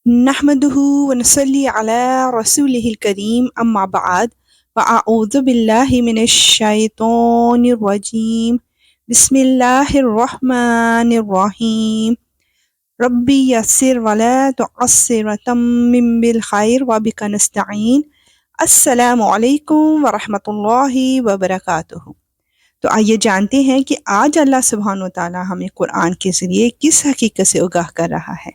نحمده ونصلي على رسوله الكريم أما بعد فأعوذ بالله من الشيطان الرجيم بسم الله الرحمن الرحيم ربي يسر ولا تعسر وتمم بالخير وبك نستعين السلام علیکم ورحمۃ اللہ وبرکاتہ۔ تو آئیے جانتے ہیں کہ آج اللہ سبحانہ و تعالیٰ ہمیں قرآن کے ذریعے کس حقیقت سے آگاہ کر رہا ہے۔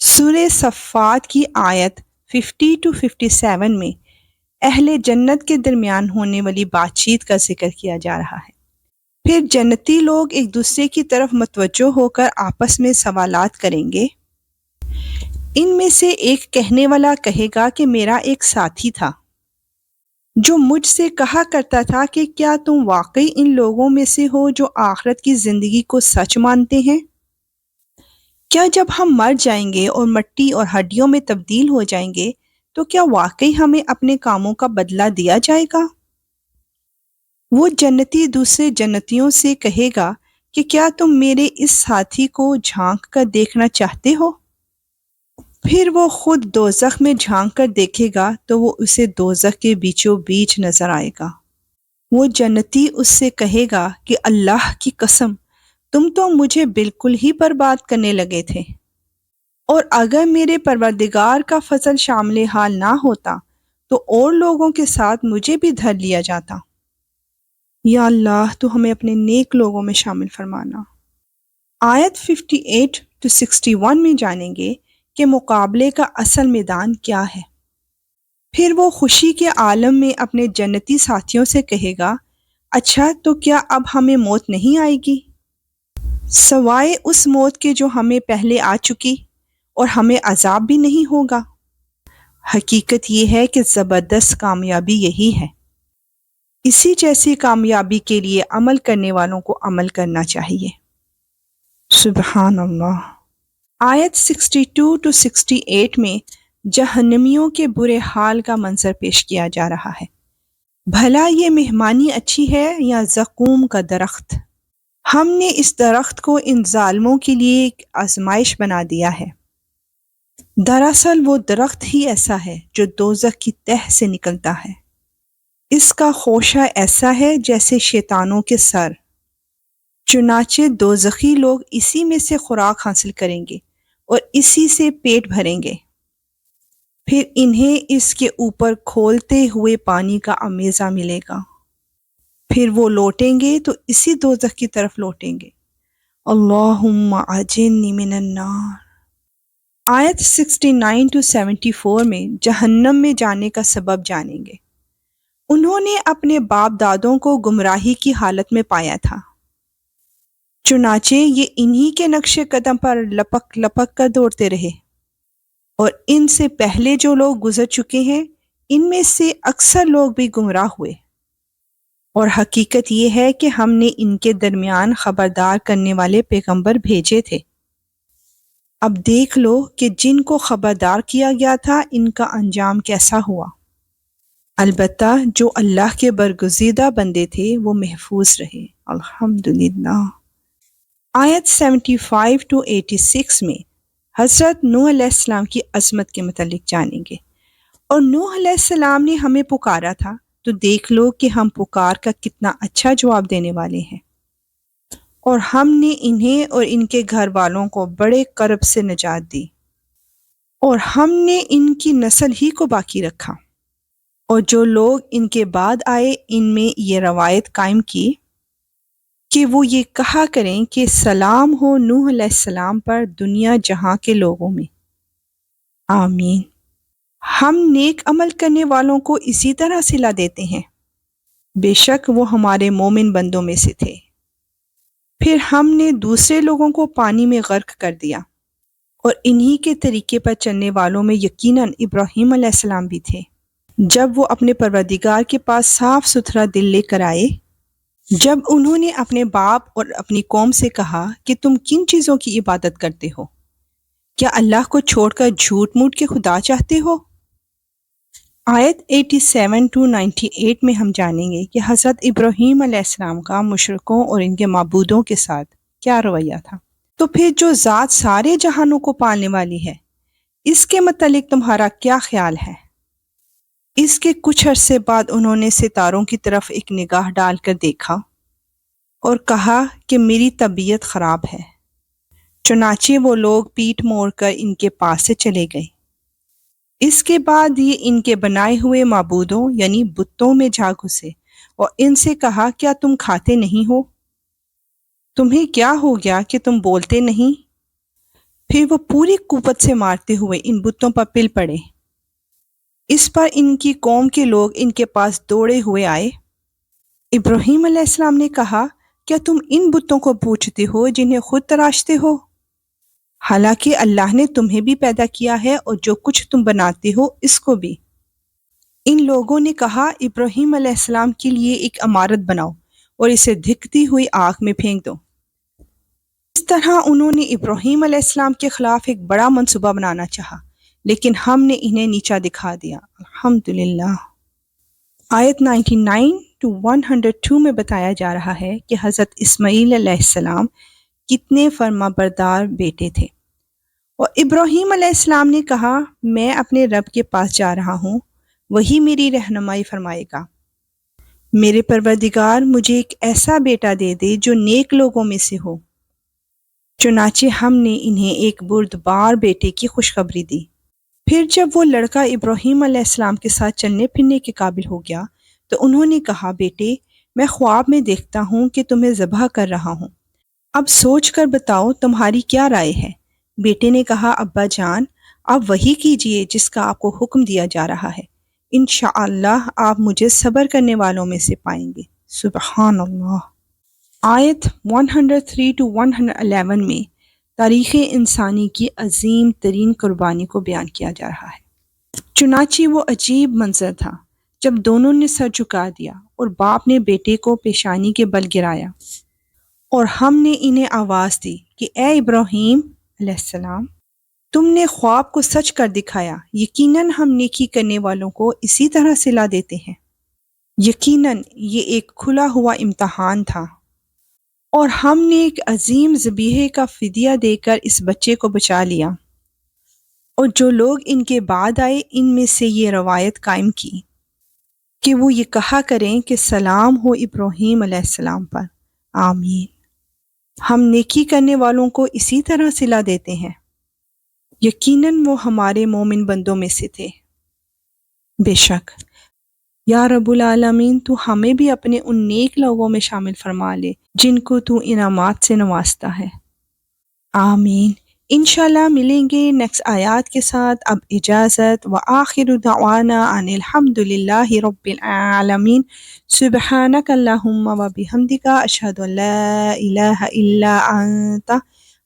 سورہ صفات کی آیت 50 to 57 میں اہل جنت کے درمیان ہونے والی بات چیت کا ذکر کیا جا رہا ہے۔ پھر جنتی لوگ ایک دوسرے کی طرف متوجہ ہو کر آپس میں سوالات کریں گے۔ ان میں سے ایک کہنے والا کہے گا کہ میرا ایک ساتھی تھا جو مجھ سے کہا کرتا تھا کہ کیا تم واقعی ان لوگوں میں سے ہو جو آخرت کی زندگی کو سچ مانتے ہیں؟ کیا جب ہم مر جائیں گے اور مٹی اور ہڈیوں میں تبدیل ہو جائیں گے تو کیا واقعی ہمیں اپنے کاموں کا بدلہ دیا جائے گا؟ وہ جنتی دوسرے جنتیوں سے کہے گا کہ کیا تم میرے اس ساتھی کو جھانک کر دیکھنا چاہتے ہو؟ پھر وہ خود دوزخ میں جھانک کر دیکھے گا تو وہ اسے دوزخ کے بیچوں بیچ نظر آئے گا۔ وہ جنتی اس سے کہے گا کہ اللہ کی قسم تم تو مجھے بالکل ہی برباد کرنے لگے تھے، اور اگر میرے پروردگار کا فضل شامل حال نہ ہوتا تو اور لوگوں کے ساتھ مجھے بھی دھر لیا جاتا۔ یا اللہ تو ہمیں اپنے نیک لوگوں میں شامل فرمانا۔ آیت 58 to 61 میں جانیں گے کہ مقابلے کا اصل میدان کیا ہے۔ پھر وہ خوشی کے عالم میں اپنے جنتی ساتھیوں سے کہے گا، اچھا تو کیا اب ہمیں موت نہیں آئے گی سوائے اس موت کے جو ہمیں پہلے آ چکی، اور ہمیں عذاب بھی نہیں ہوگا؟ حقیقت یہ ہے کہ زبردست کامیابی یہی ہے۔ اسی جیسی کامیابی کے لیے عمل کرنے والوں کو عمل کرنا چاہیے۔ سبحان اللہ۔ آیت 62 to 68 میں جہنمیوں کے برے حال کا منظر پیش کیا جا رہا ہے۔ بھلا یہ مہمانی اچھی ہے یا زقوم کا درخت؟ ہم نے اس درخت کو ان ظالموں کے لیے ایک آزمائش بنا دیا ہے۔ دراصل وہ درخت ہی ایسا ہے جو دوزخ کی تہ سے نکلتا ہے۔ اس کا خوشہ ایسا ہے جیسے شیطانوں کے سر۔ چنانچہ دوزخی لوگ اسی میں سے خوراک حاصل کریں گے اور اسی سے پیٹ بھریں گے۔ پھر انہیں اس کے اوپر کھولتے ہوئے پانی کا امیزہ ملے گا۔ پھر وہ لوٹیں گے تو اسی دوزخ کی طرف لوٹیں گے۔ اللہم اجرنی من النار۔ آیت 69 to 74 میں جہنم میں جانے کا سبب جانیں گے۔ انہوں نے اپنے باپ دادوں کو گمراہی کی حالت میں پایا تھا، چنانچہ یہ انہی کے نقش قدم پر لپک لپک کر دوڑتے رہے، اور ان سے پہلے جو لوگ گزر چکے ہیں ان میں سے اکثر لوگ بھی گمراہ ہوئے، اور حقیقت یہ ہے کہ ہم نے ان کے درمیان خبردار کرنے والے پیغمبر بھیجے تھے۔ اب دیکھ لو کہ جن کو خبردار کیا گیا تھا ان کا انجام کیسا ہوا۔ البتہ جو اللہ کے برگزیدہ بندے تھے وہ محفوظ رہے، الحمدللہ۔ آیت 75 to 86 میں حضرت نوح علیہ السلام کی عظمت کے متعلق جانیں گے۔ اور نوح علیہ السلام نے ہمیں پکارا تھا تو دیکھ لو کہ ہم پکار کا کتنا اچھا جواب دینے والے ہیں، اور ہم نے انہیں اور ان کے گھر والوں کو بڑے کرب سے نجات دی، اور ہم نے ان کی نسل ہی کو باقی رکھا۔ اور جو لوگ ان کے بعد آئے ان میں یہ روایت قائم کی کہ وہ یہ کہا کریں کہ سلام ہو نوح علیہ السلام پر دنیا جہاں کے لوگوں میں، آمین۔ ہم نیک عمل کرنے والوں کو اسی طرح صلہ دیتے ہیں، بے شک وہ ہمارے مومن بندوں میں سے تھے۔ پھر ہم نے دوسرے لوگوں کو پانی میں غرق کر دیا، اور انہی کے طریقے پر چلنے والوں میں یقیناً ابراہیم علیہ السلام بھی تھے، جب وہ اپنے پروردگار کے پاس صاف ستھرا دل لے کر آئے۔ جب انہوں نے اپنے باپ اور اپنی قوم سے کہا کہ تم کن چیزوں کی عبادت کرتے ہو؟ کیا اللہ کو چھوڑ کر جھوٹ موٹ کے خدا چاہتے ہو؟ آیت 87 to 98 میں ہم جانیں گے کہ حضرت ابراہیم علیہ السلام کا مشرکوں اور ان کے معبودوں کے ساتھ کیا رویہ تھا۔ تو پھر جو ذات سارے جہانوں کو پالنے والی ہے، اس کے متعلق تمہارا کیا خیال ہے؟ اس کے کچھ عرصے بعد انہوں نے ستاروں کی طرف ایک نگاہ ڈال کر دیکھا اور کہا کہ میری طبیعت خراب ہے۔ چنانچہ وہ لوگ پیٹھ موڑ کر ان کے پاس سے چلے گئے۔ اس کے بعد یہ ان کے بنائے ہوئے معبودوں یعنی بتوں میں جا گھسے اور ان سے کہا کیا تم کھاتے نہیں ہو؟ تمہیں کیا ہو گیا کہ تم بولتے نہیں؟ پھر وہ پوری قوت سے مارتے ہوئے ان بتوں پر پل پڑے۔ اس پر ان کی قوم کے لوگ ان کے پاس دوڑے ہوئے آئے۔ ابراہیم علیہ السلام نے کہا کیا تم ان بتوں کو پوجتے ہو جنہیں خود تراشتے ہو؟ حالانکہ اللہ نے تمہیں بھی پیدا کیا ہے اور جو کچھ تم بناتے ہو اس کو بھی۔ ان لوگوں نے کہا ابراہیم علیہ السلام کے لیے ایک عمارت بناؤ اور اسے دھکتی ہوئی آگ میں پھینک دو۔ اس طرح انہوں نے ابراہیم علیہ السلام کے خلاف ایک بڑا منصوبہ بنانا چاہا، لیکن ہم نے انہیں نیچا دکھا دیا۔ الحمدللہ۔ آیت 99 to 102 میں بتایا جا رہا ہے کہ حضرت اسماعیل علیہ السلام کتنے فرما بردار بیٹے تھے، اور ابراہیم علیہ السلام نے کہا میں اپنے رب کے پاس جا رہا ہوں، وہی میری رہنمائی فرمائے گا۔ میرے پروردگار مجھے ایک ایسا بیٹا دے دے جو نیک لوگوں میں سے ہو۔ چنانچہ ہم نے انہیں ایک بردبار بیٹے کی خوشخبری دی۔ پھر جب وہ لڑکا ابراہیم علیہ السلام کے ساتھ چلنے پھرنے کے قابل ہو گیا تو انہوں نے کہا بیٹے میں خواب میں دیکھتا ہوں کہ تمہیں ذبح کر رہا ہوں، اب سوچ کر بتاؤ تمہاری کیا رائے ہے؟ بیٹے نے کہا ابا جان آپ وہی کیجئے جس کا آپ کو حکم دیا جا رہا ہے، انشاءاللہ آپ مجھے صبر کرنے والوں میں سے پائیں گے۔ سبحان اللہ۔ آیت 103 to 111 میں تاریخ انسانی کی عظیم ترین قربانی کو بیان کیا جا رہا ہے۔ چنانچہ وہ عجیب منظر تھا جب دونوں نے سر جھکا دیا اور باپ نے بیٹے کو پیشانی کے بل گرایا، اور ہم نے انہیں آواز دی کہ اے ابراہیم علیہ السلام تم نے خواب کو سچ کر دکھایا، یقیناً ہم نیکی کرنے والوں کو اسی طرح صلہ دیتے ہیں۔ یقیناً یہ ایک کھلا ہوا امتحان تھا، اور ہم نے ایک عظیم ذبیحے کا فدیہ دے کر اس بچے کو بچا لیا۔ اور جو لوگ ان کے بعد آئے ان میں سے یہ روایت قائم کی کہ وہ یہ کہا کریں کہ سلام ہو ابراہیم علیہ السلام پر، آمین۔ ہم نیکی کرنے والوں کو اسی طرح صلہ دیتے ہیں، یقیناً وہ ہمارے مومن بندوں میں سے تھے۔ بے شک یا رب العالمین تو ہمیں بھی اپنے ان نیک لوگوں میں شامل فرما لے جن کو تو انعامات سے نوازتا ہے، آمین۔ انشاءاللہ ملیں گے نیکسٹ آیات کے ساتھ۔ اب اجازت، وآخر دعوانا ان الحمدللہ رب العالمین۔ سبحانک اللہم وبحمدک، اشہد ان لا الہ الا انت،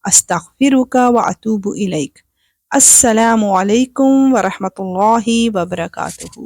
استغفرک واتوب الیک۔ السلام علیکم ورحمۃ اللہ وبرکاتہ۔